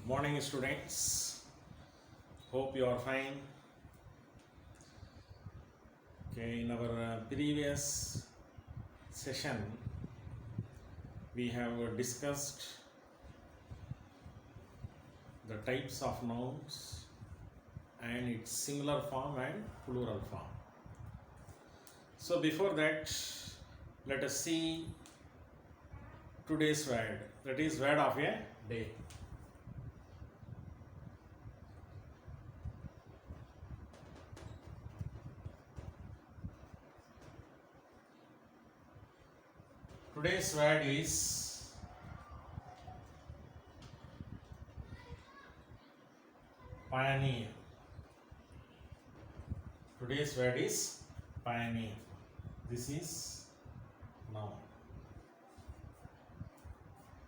Morning, students. Hope you are fine. Okay, in our previous session, we have discussed the types of nouns and its singular form and plural form. So, before that, let us see today's word, that is, word of a day. Today's word is pioneer. Today's word is pioneer. This is noun.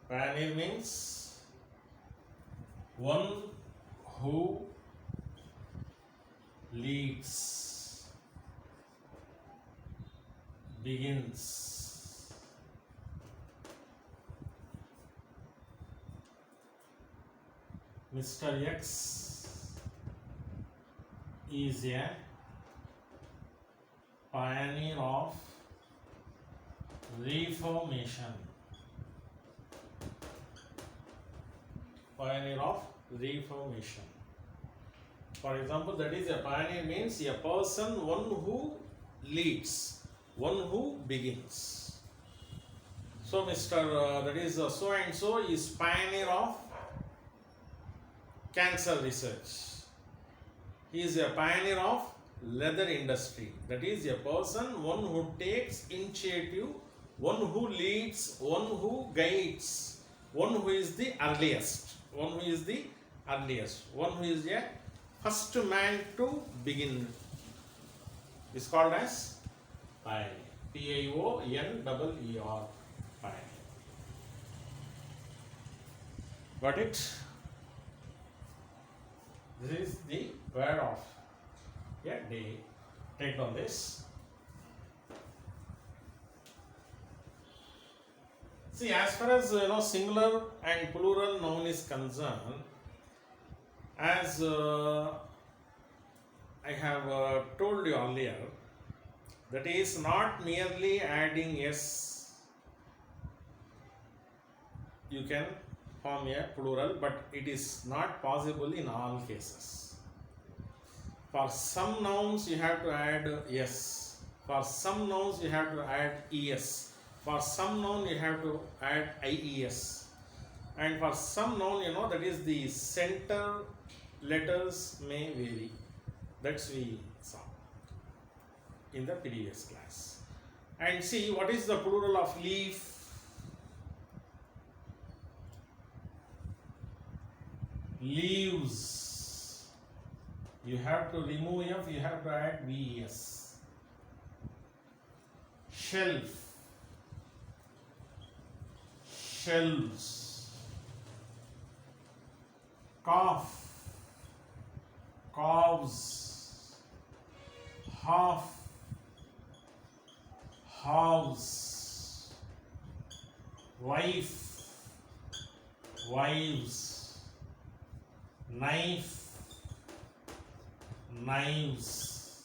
Pioneer means one who leads, begins. Mr. X is a pioneer of reformation. Pioneer of reformation. For example, that is, a pioneer means a person, one who leads, one who begins. So, Mr. That is so and so is pioneer of cancer research. He is a pioneer of leather industry. That is, a person, one who takes initiative, one who leads, one who guides, one who is the earliest, one who is the earliest, one who is a first man to begin. Is called as pioneer. Pioneer. Pioneer. Got it? This is the word of a day. Take on this. See, as far as singular and plural noun is concerned, as I have told you earlier, that is not merely adding s. You can form a plural, but it is not possible in all cases. For some nouns you have to add s. For some nouns you have to add es. For some noun you have to add ies. And for some noun, that is the center letters may vary. That's we saw in the previous class. And see, what is the plural of leaf? Leaves. You have to remove f, you have to add ves. Shelf. Shelves. Calf. Calves. Half. Halves. Wife. Wives. Knife, knives.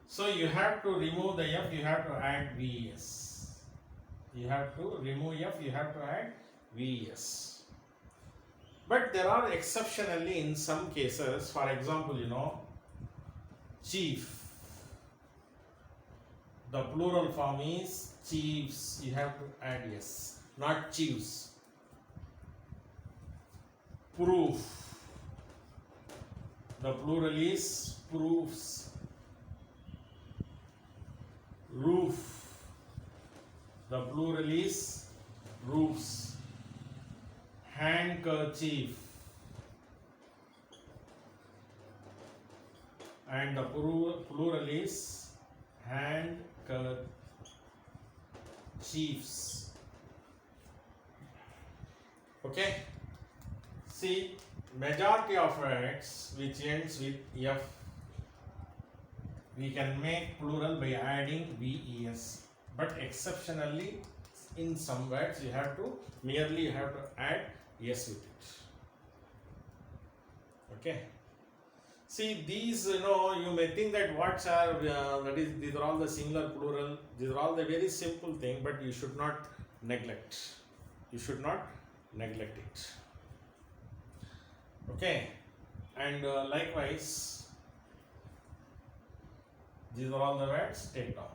So you have to remove the f, you have to add vs. You have to remove f, you have to add vs. But there are exceptionally in some cases, for example, chief. The plural form is chiefs, you have to add s, not chiefs. Proof. The plural is proofs. Roof. The plural is roofs. Handkerchief. And the plural is handkerchiefs. Okay. See, majority of words which ends with f, we can make plural by adding ves. But exceptionally, in some words, you have to add yes with it. Okay. See these, you may think that words are these are all the singular, plural. These are all the very simple thing, but you should not neglect. You should not neglect it. Okay, and likewise, these are all the words. Take down.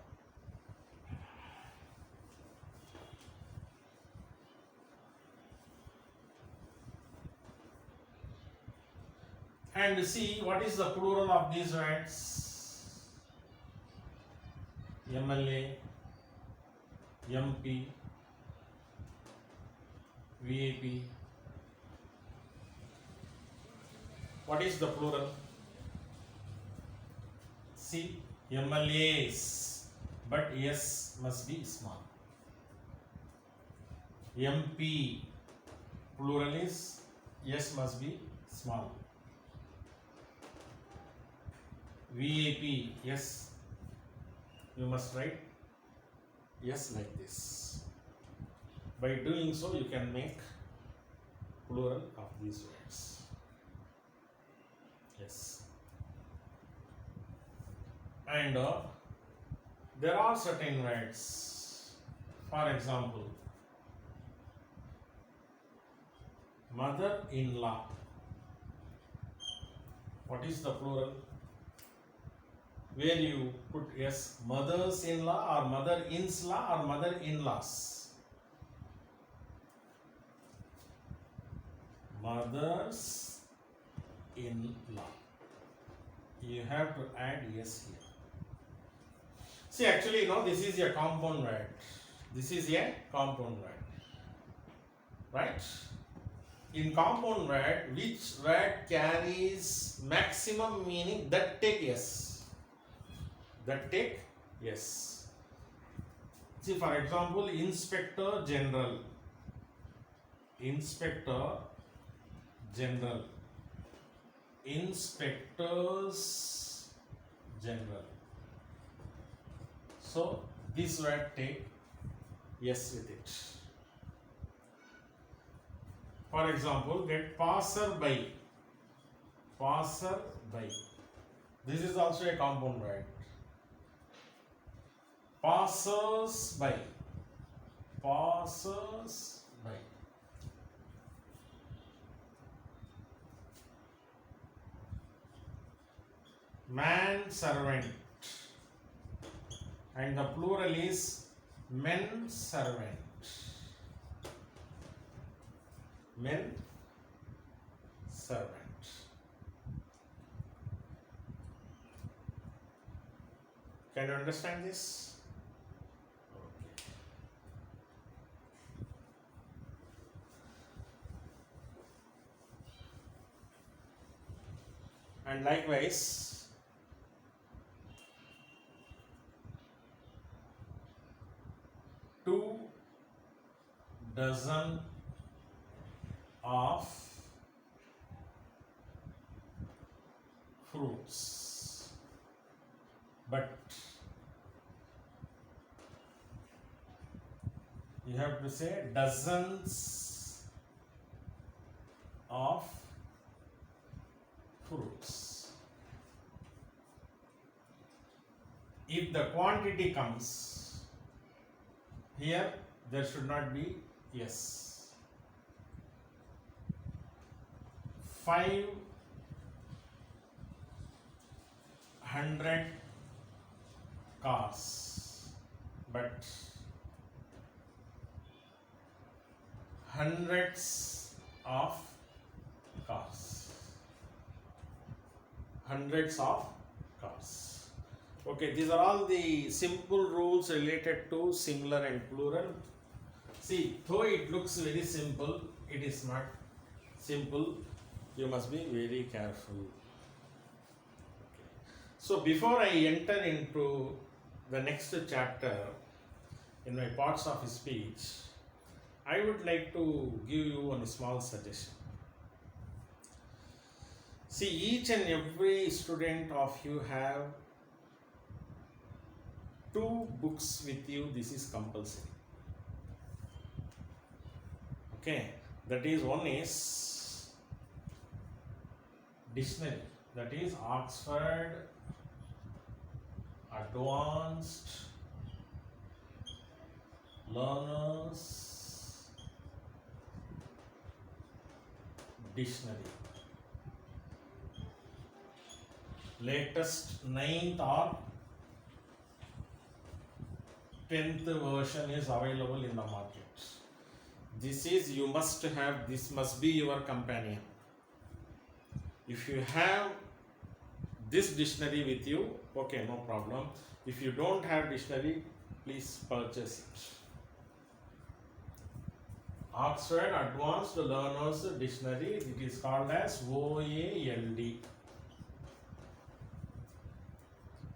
And see what is the plural of these words. MLA, MP, VAP. What is the plural? See, MLAs, but S must be small. MP, plural is S must be small. VAP, yes, you must write yes like this. By doing so, you can make plural of these words. Yes. And there are certain words. For example, mother-in-law. What is the plural? Where you put yes, mothers-in-law or mother-ins-law or mother-in-laws. Mothers-in-law. You have to add yes here. See, actually, this is a compound word. This is a compound word. Right? In compound word, which word carries maximum meaning? That take yes. That take yes. See, for example, Inspector General. Inspector General. Inspectors General. So this word take yes with it. For example, get passerby. Passerby. This is also a compound word. Passers-by. Passers-by. Man-servant. And the plural is men-servant. Men-servant. Can you understand this? And likewise, 2 dozen of fruits, but you have to say dozens of fruits. If the quantity comes here, there should not be yes. 500 cars, but hundreds of cars. Hundreds of cars. Okay, these are all the simple rules related to singular and plural. See, though it looks very simple, it is not simple. You must be very careful. Okay. So before I enter into the next chapter in my parts of speech, I would like to give you one small suggestion. See, each and every student of you have 2 books with you. This is compulsory. Okay, That is, one is dictionary, that is Oxford Advanced Learners Dictionary, latest 9th or 10th version is available in the market. This is, you must have, this must be your companion. If you have this dictionary with you, okay, no problem. If you don't have dictionary, please purchase it. Oxford Advanced Learners Dictionary, it is called as OALD.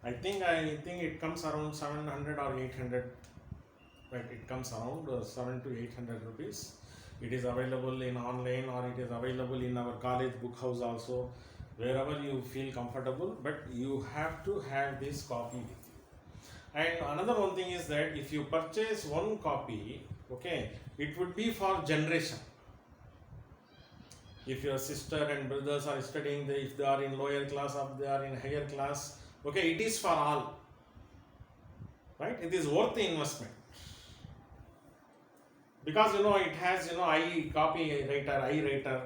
I think it comes around 700 or 800, but it comes around 7 to 800 rupees. It is available in online, or it is available in our college book house also, wherever you feel comfortable, but you have to have this copy with you. And another one thing is that if you purchase one copy, okay, it would be for generation. If your sister and brothers are studying, if they are in lower class or they are in higher class, okay, it is for all, right? It is worth the investment, because it has eye writer,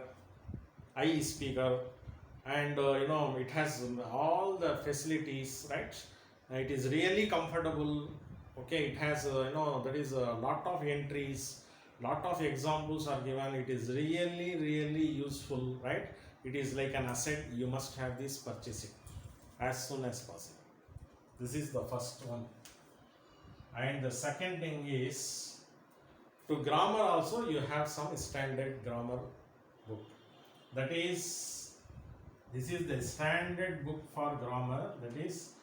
eye speaker, and it has all the facilities, right? It is really comfortable. Okay, it has there is a lot of entries, lot of examples are given. It is really useful, right? It is like an asset. You must have this, purchase it as soon as possible. This is the first one. And the second thing is, to grammar also you have some standard grammar book. That is, this is the standard book for grammar. That is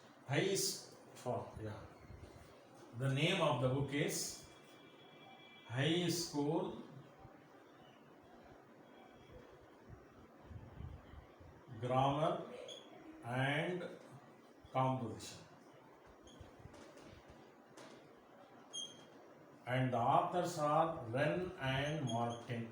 the name of the book is High School Grammar and Composition, and the authors are Wren and Martin.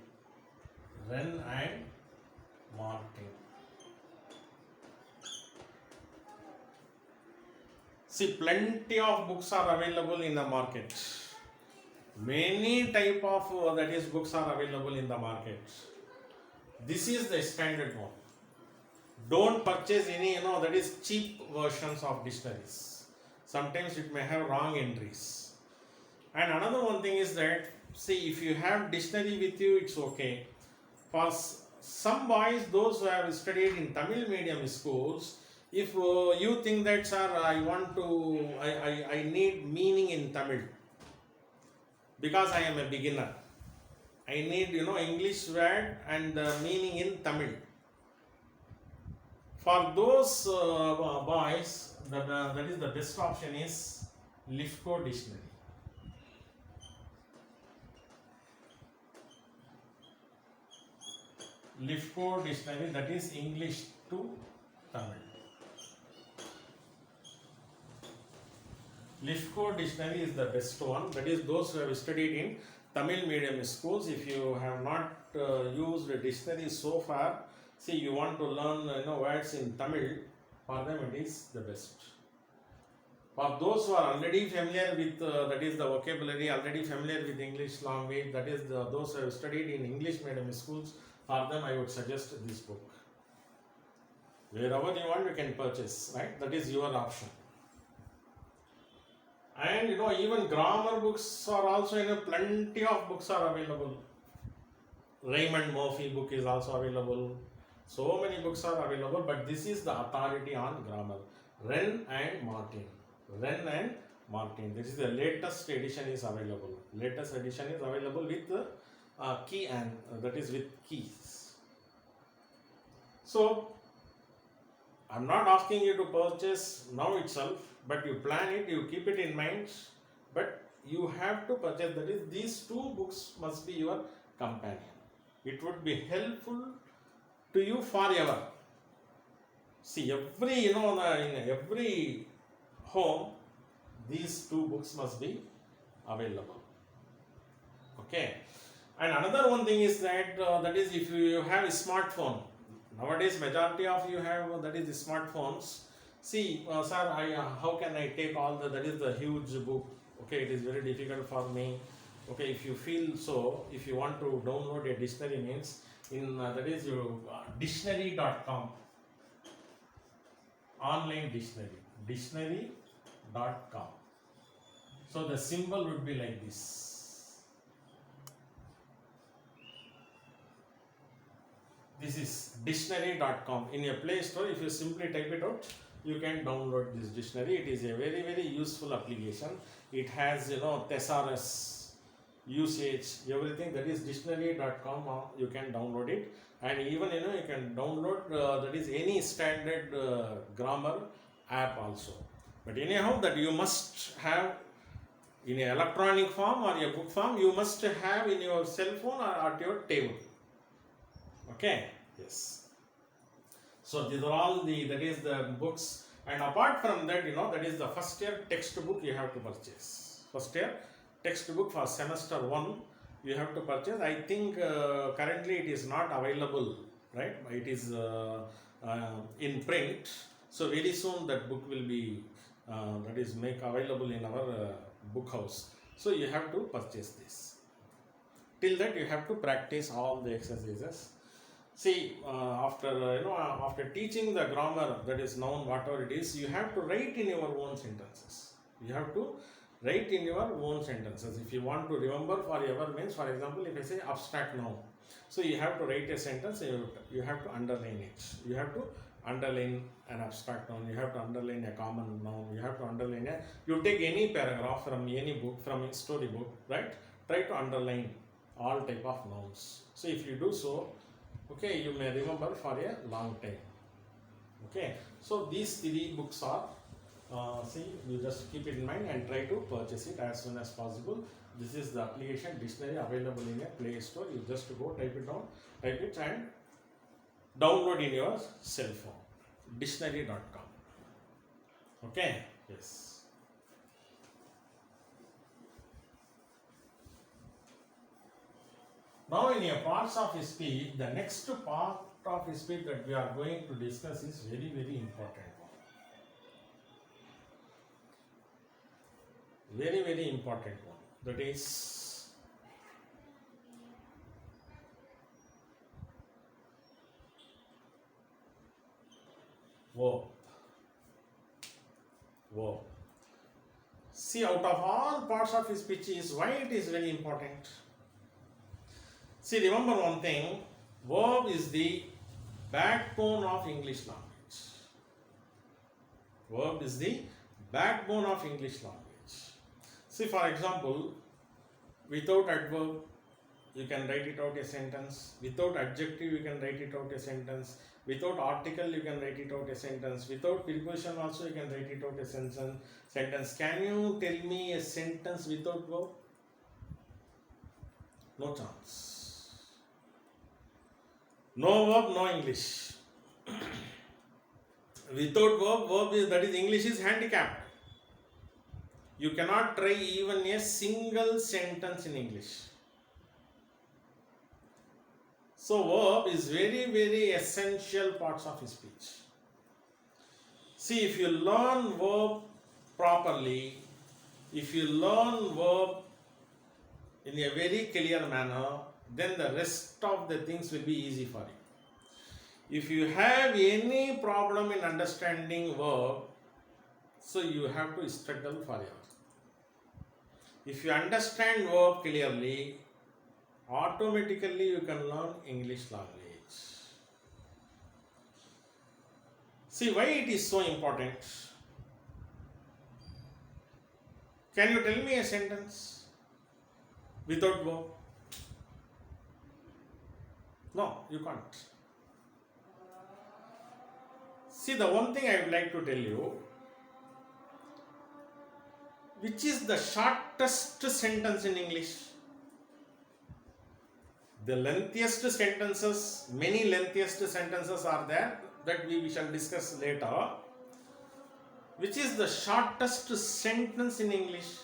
See, plenty of books are available in the market. Many type of that is books are available in the market. This is the standard one. Don't purchase any that is cheap versions of dictionaries. Sometimes it may have wrong entries. And another one thing is that, see, if you have dictionary with you, it's okay. For some boys, those who have studied in Tamil medium schools, if you think that, sir, I need meaning in Tamil, because I am a beginner, I need English word and meaning in Tamil. For those boys, that is the best option is Lifco Dictionary. Lifco Dictionary, that is English to Tamil. Lifco Dictionary is the best one. That is those who have studied in Tamil medium schools. If you have not used a dictionary so far, see, you want to learn words in Tamil, for them it is the best. For those who are already familiar with that is the vocabulary, already familiar with English language, that is those who have studied in English medium schools, for them I would suggest this book. Wherever you want, you can purchase, right? That is your option. And even grammar books are also plenty of books are available. Raymond Murphy book is also available. So many books are available, but this is the authority on grammar. Wren and Martin. This is the latest edition is available. Latest edition is available with key, and that is with keys. So I'm not asking you to purchase now itself, but you plan it, you keep it in mind, but you have to purchase. That is, these two books must be your companion. It would be helpful to you forever. See, in every home, these two books must be available. Okay. And another one thing is that that is if you have a smartphone. Nowadays, majority of you have that is the smartphones. See, sir, how can I take all that is the huge book? Okay, it is very difficult for me. Okay, if you feel so, if you want to download a dictionary means in that is your dictionary.com online dictionary.com. So the symbol would be like this. This is dictionary.com. In your Play Store, if you simply type it out, you can download this dictionary. It is a very, very useful application. It has, thesaurus, usage, everything. That is dictionary.com. You can download it. And even, you can download that is any standard grammar app also. But anyhow, that you must have in an electronic form or a book form, you must have in your cell phone or at your table. Okay, yes. So these are all that is the books, and apart from that, that is the first year textbook you have to purchase. First year textbook for semester 1 you have to purchase. I think currently it is not available, right? It is in print. So very soon that book will be that is make available in our book house. So you have to purchase this. Till that you have to practice all the exercises. See, after teaching the grammar, that is noun, whatever it is, you have to write in your own sentences. You have to write in your own sentences. If you want to remember forever means, for example, if I say abstract noun, so you have to write a sentence, you have to underline it. You have to underline an abstract noun, you have to underline a common noun, you have to underline you take any paragraph from any book, from a story book, right? Try to underline all type of nouns. So if you do so, okay, you may remember for a long time. Okay, so these 3 books are, see, you just keep it in mind and try to purchase it as soon as possible. This is the application dictionary available in a Play Store. You just go type it down, type it and download in your cell phone. Dictionary.com. Okay, yes. Now in your parts of speech, the next part of speech that we are going to discuss is very, very important one. Very, very important one. That is verb. Verb. See, out of all parts of speech is why it is very important. See, remember one thing, verb is the backbone of English language. Verb is the backbone of English language. See, for example, without adverb, you can write it out a sentence. Without adjective, you can write it out a sentence. Without article, you can write it out a sentence. Without preposition also, you can write it out a sentence. Can you tell me a sentence without verb? No chance. No verb, no English. Without verb is, that is English is handicapped. You cannot try even a single sentence in English. So verb is very, very essential parts of speech. See, if you learn verb properly, if you learn verb in a very clear manner, then the rest of the things will be easy for you. If you have any problem in understanding verb, so you have to struggle forever. If you understand verb clearly, automatically you can learn English language. See why it is so important. Can you tell me a sentence without verb? No, you can't. See, the one thing I would like to tell you, which is the shortest sentence in English? The lengthiest sentences, many lengthiest sentences are there that we shall discuss later. Which is the shortest sentence in English?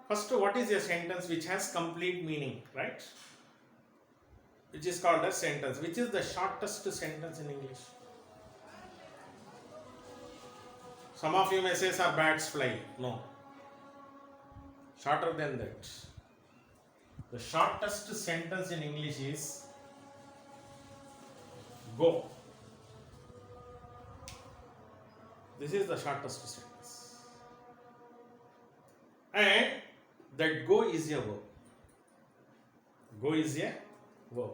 First, what is a sentence which has complete meaning, right? which is called a sentence. Which is the shortest sentence in English? Some of you may say, sir, bats fly. No. Shorter than that. The shortest sentence in English is go. This is the shortest sentence. And that go is a verb. Go is a verb.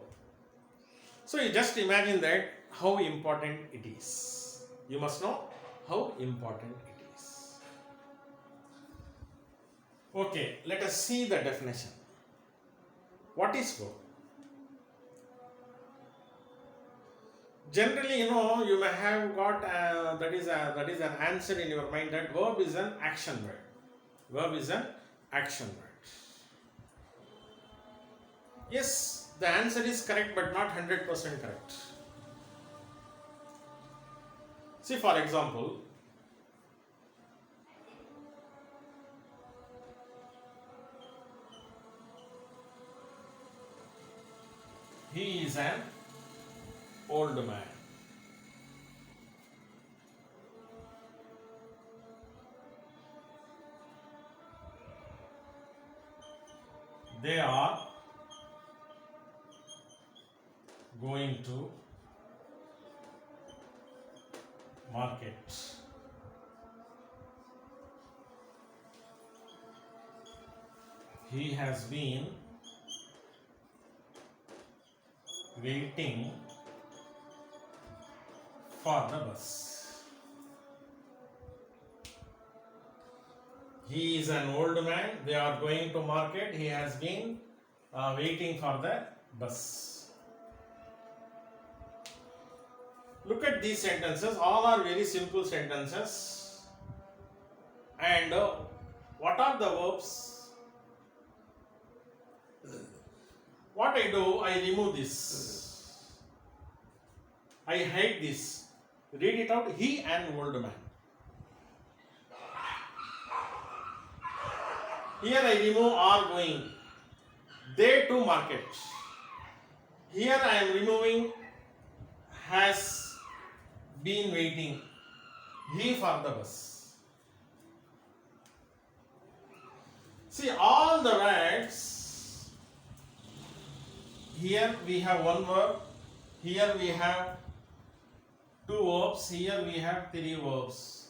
So you just imagine that how important it is. You must know how important it is. Okay, let us see the definition. What is verb? Generally, you may have got that is an answer in your mind that verb is an action word. Verb is an action word. Yes, the answer is correct, but not 100% correct. See, for example, he is an old man. They are going to market. He has been waiting for the bus. He is an old man. They are going to market. He has been waiting for the bus. Look at these sentences. All are very simple sentences. And what are the verbs? What I do, I remove this. I hide this. Read it out. He an old man. Here I remove are going. They to market. Here I am removing has been waiting. He for the bus. See, all the words. Here we have one verb. Here we have two verbs. Here we have three verbs.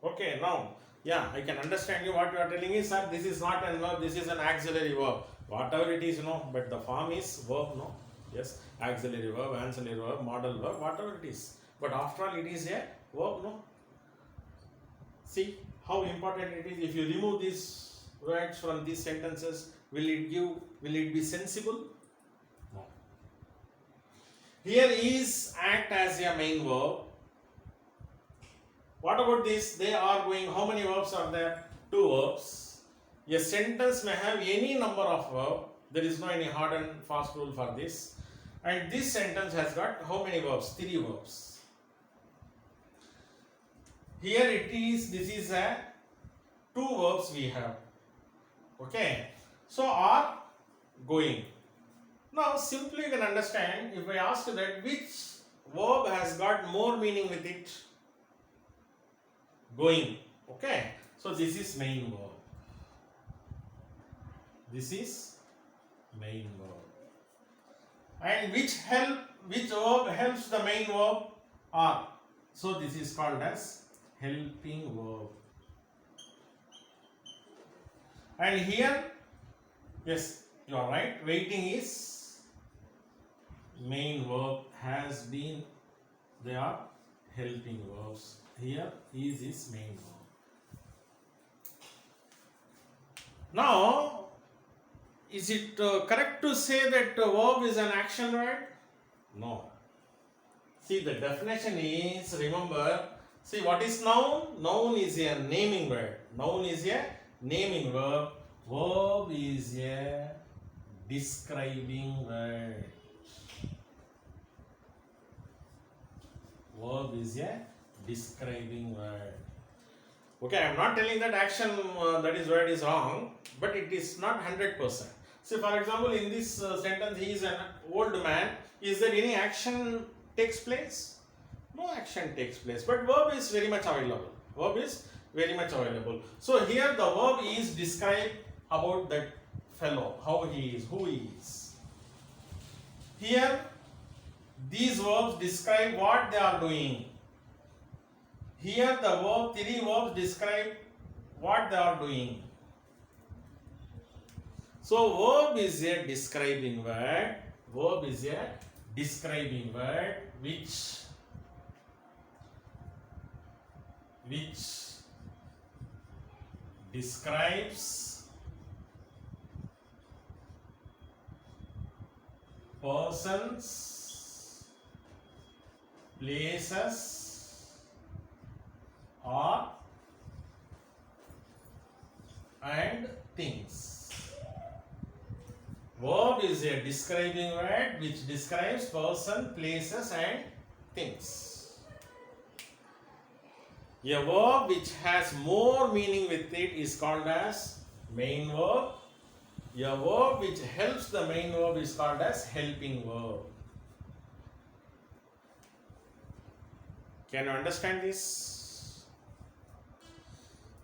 Okay, now, I can understand you. What you are telling is that this is not a verb, this is an auxiliary verb. Whatever it is, but the form is verb, no? Yes, auxiliary verb, ancillary verb, modal verb, whatever it is. But after all, it is a verb, no? See how important it is. If you remove these words from these sentences, will it be sensible? No. Here is act as a main verb. What about this? They are going. How many verbs are there? Two verbs. A sentence may have any number of verbs. There is no any hard and fast rule for this. And this sentence has got how many verbs? Three verbs. Here it is. This is a two verbs we have. Okay. So are going. Now simply you can understand if I ask that which verb has got more meaning with it. Going. Okay. So this is main verb. This is main verb. And which verb helps the main verb? Are. So this is called as helping verb. And here, yes, you are right. Waiting is main verb has been. They are helping verbs. Here is main verb. Now, is it correct to say that verb is an action word? No. See, the definition is, remember, see what is noun? Noun is a naming word. Noun is a naming verb. Verb is a describing word. Verb is a describing word. Okay, I am not telling that action that is word is wrong, but it is not 100%. See, for example, in this sentence, he is an old man, is there any action takes place? No action takes place, but verb is very much available. Verb is very much available. So here the verb is describe about that fellow, how he is, who he is. Here these verbs describe what they are doing. Here the verb, three verbs describe what they are doing. So verb is a describing word. Verb is a describing word which describes persons, places, or and things. Verb is a describing word which describes person, places, and things. A verb which has more meaning with it is called as main verb. A verb which helps the main verb is called as helping verb. Can you understand this?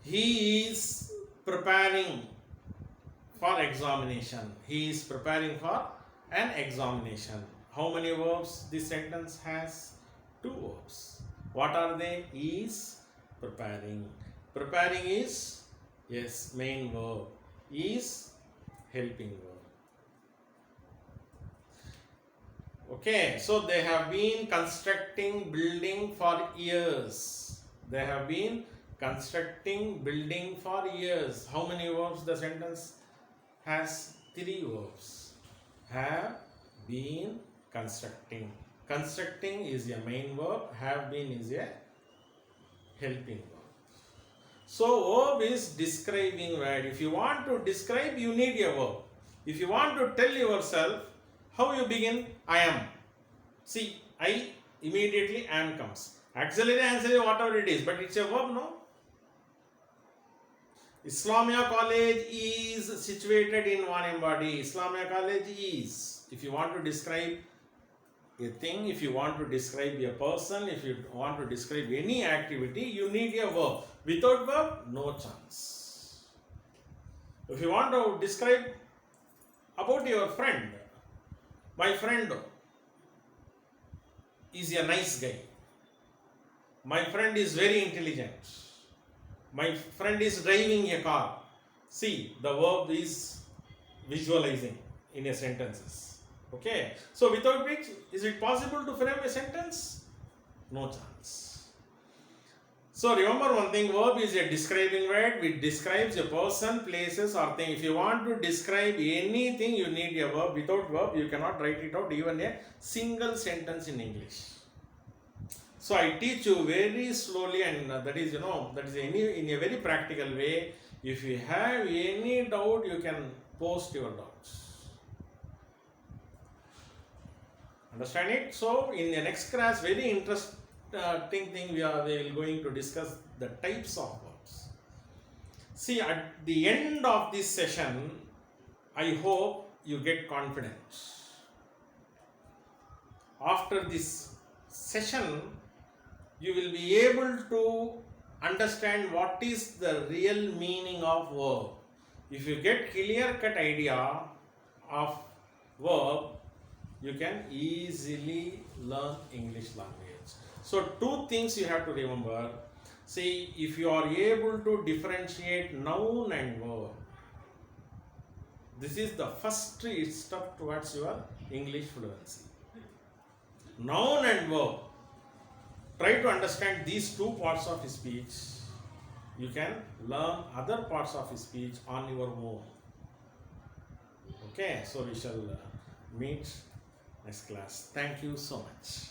He is preparing for examination. He is preparing for an examination. How many verbs this sentence has? Two verbs. What are they? Is preparing. Preparing is, yes, main verb. Is helping verb. Okay, so they have been constructing building for years. They have been constructing building for years. How many verbs the sentence has? Three verbs. Have been constructing. Constructing is a main verb. Have been is a helping verb. So verb is describing word. If you want to describe, you need a verb. If you want to tell yourself, how you begin? I am. See, I immediately am comes. Auxiliary, ancillary, whatever it is, but it's a verb, no? Islamia College is situated in Wanembadi. Islamia College is. If you want to describe a thing, if you want to describe a person, if you want to describe any activity, you need a verb. Without verb, no chance. If you want to describe about your friend, my friend is a nice guy. My friend is very intelligent. My friend is driving a car. See, the verb is visualizing in a sentences. Okay. So without which, is it possible to frame a sentence? No chance. So remember one thing, verb is a describing word which describes a person, places, or thing. If you want to describe anything, you need a verb. Without verb, you cannot write it out even a single sentence in English. So I teach you very slowly, and that is, that is in a very practical way. If you have any doubt, you can post your doubts. Understand it? So in the next class, very interesting thing we will going to discuss the types of verbs. See, at the end of this session, I hope you get confidence. After this session, you will be able to understand what is the real meaning of verb. If you get clear-cut idea of verb, you can easily learn English language. So two things you have to remember. See, if you are able to differentiate noun and verb, this is the first step towards your English fluency. Noun and verb. Try to understand these two parts of speech. You can learn other parts of speech on your own. Okay, so we shall meet next class. Thank you so much.